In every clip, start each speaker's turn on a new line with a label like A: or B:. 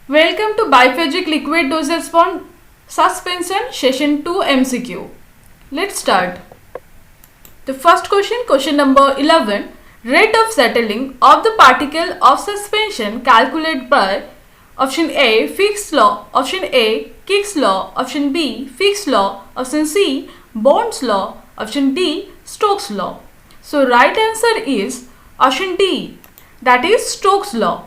A: Welcome to Biphagic Liquid Dosage Form Suspension Session 2 MCQ. Let's start. The first question number 11. Rate of settling of the particle of suspension calculated by option A. Fick's law, option A. Kick's law, option B. Fick's law, option C. Bond's law, option D. Stokes law. So right answer is option D, that is Stokes law.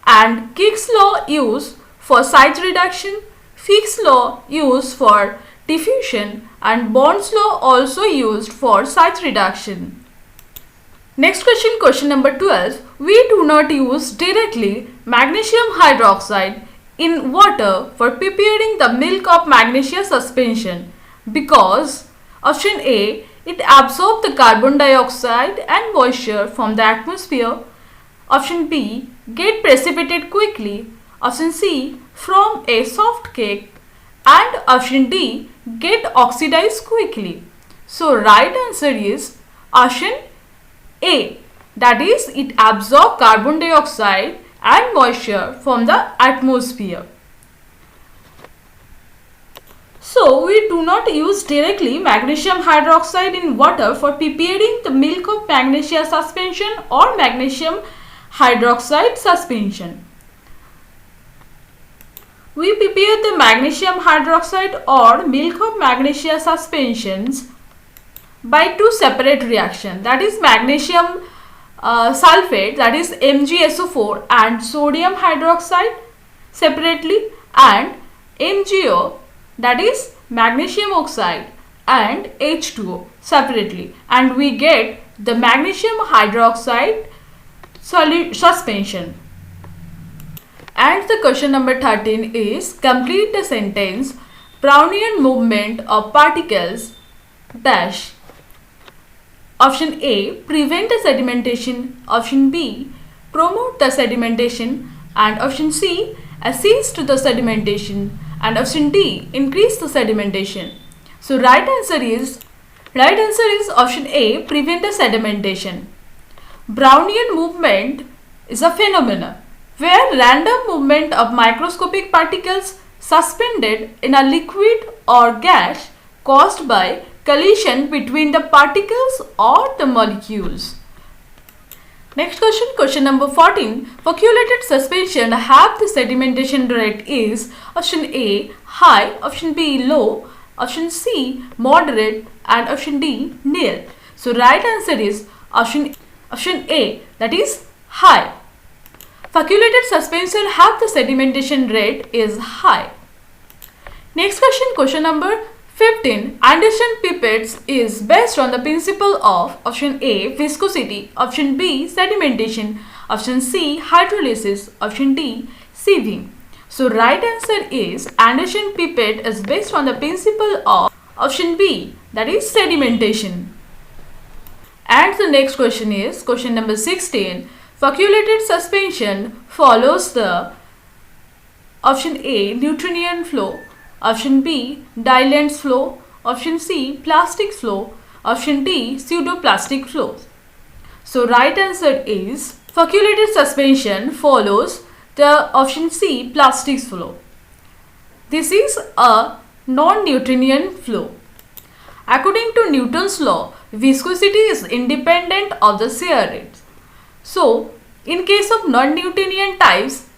A: And Kick's law used for size reduction, Fick's law used for diffusion, and Bond's law also used for size reduction. Next question number 12. We do not use directly magnesium hydroxide in water for preparing the milk of magnesia suspension because option A. It absorbs the carbon dioxide and moisture from the atmosphere. Option B. Get precipitated quickly. Option C. From a soft cake. And option D. Get oxidized quickly. So right answer is option A, that is it absorbs carbon dioxide and moisture from the atmosphere. So we do not use directly magnesium hydroxide in water for preparing the milk of magnesia suspension or magnesium hydroxide suspension. We prepare the magnesium hydroxide or milk of magnesia suspensions by two separate reactions, that is magnesium sulfate, that is MgSO4, and sodium hydroxide separately, and MgO, that is magnesium oxide, and H2O separately, and we get the magnesium hydroxide suspension. And the question number 13 is complete the sentence. Brownian movement of particles dash. Option A. Prevent the sedimentation. Option B. Promote the sedimentation. And option C. Assist the sedimentation. And option D. Increase the sedimentation. So right answer is option A. Prevent the sedimentation. Brownian movement is a phenomenon where random movement of microscopic particles suspended in a liquid or gas caused by collision between the particles or the molecules. Next question number 14. Foculated suspension have the sedimentation rate is option A high, option B low, option C moderate, and option D nil. So right answer is option A, that is high. Foculated suspension have the sedimentation rate is high. Next question number 15. Anderson pipettes is based on the principle of option A viscosity, option B sedimentation, option C hydrolysis, option D sieving. So right answer is Anderson pipette is based on the principle of option B, that is sedimentation. And the next question is question number 16. Foculated suspension follows the option A Newtonian flow, option B Dylan's flow, option C plastic flow, option D pseudoplastic flow. So right answer is foculated suspension follows the option C plastic flow. This is a non-Newtonian flow. According to Newton's law, viscosity is independent of the shear rate. So, in case of non-Newtonian types,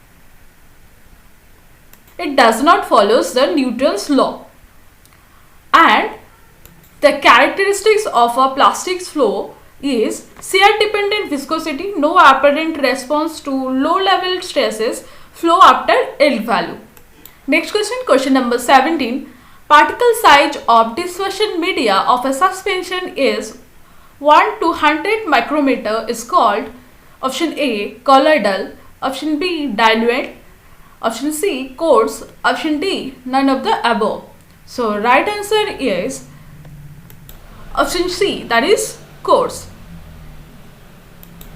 A: it does not follow the Newton's law. And the characteristics of a plastic flow is shear dependent viscosity, no apparent response to low level stresses, flow after L value. Next question number 17. Particle size of dispersion media of a suspension is 1 to 100 micrometer is called option A colloidal, option B diluent, option C coarse, option D none of the above. So right answer is option C, that is coarse.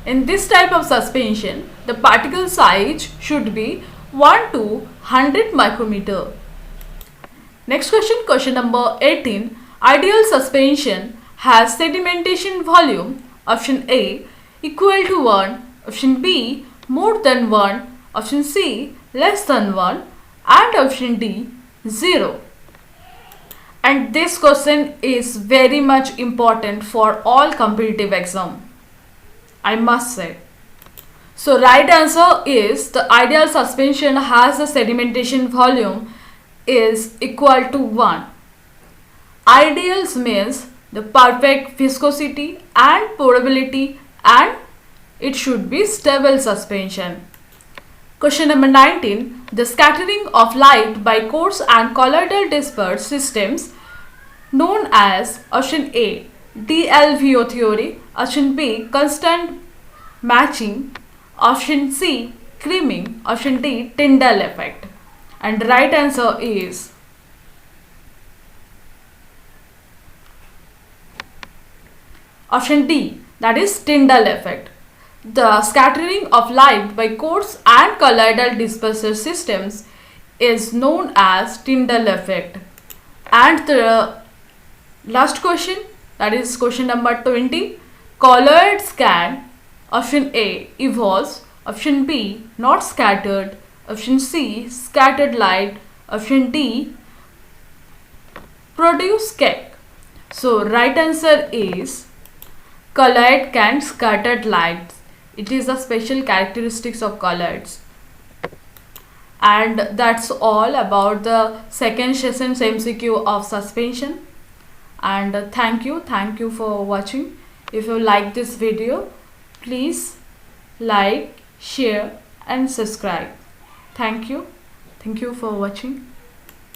A: In this type of suspension, the particle size should be 1 to 100 micrometer. Next question number 18. Ideal suspension has sedimentation volume option A equal to 1, option B more than 1, option C less than 1, and option D 0. And this question is very much important for all competitive exam, I must say. So right answer is the ideal suspension has a sedimentation volume is equal to 1. Ideals means the perfect viscosity and porability, and it should be stable suspension. Question number 19. The scattering of light by coarse and colloidal dispersed systems known as option A DLVO theory, option B constant matching, option C creaming, option D Tyndall effect. And the right answer is option D, that is Tyndall effect. The scattering of light by coarse and colloidal disperser systems is known as Tyndall effect. And the last question, that is question number 20. Colloid scan, option A evolves, option B not scattered, option C scattered light, option D produce cake. So right answer is colloid can scatter light. It is the special characteristics of colloids. And that's all about the second session MCQ of suspension. And thank you for watching. If you like this video, please like, share and subscribe. Thank you for watching.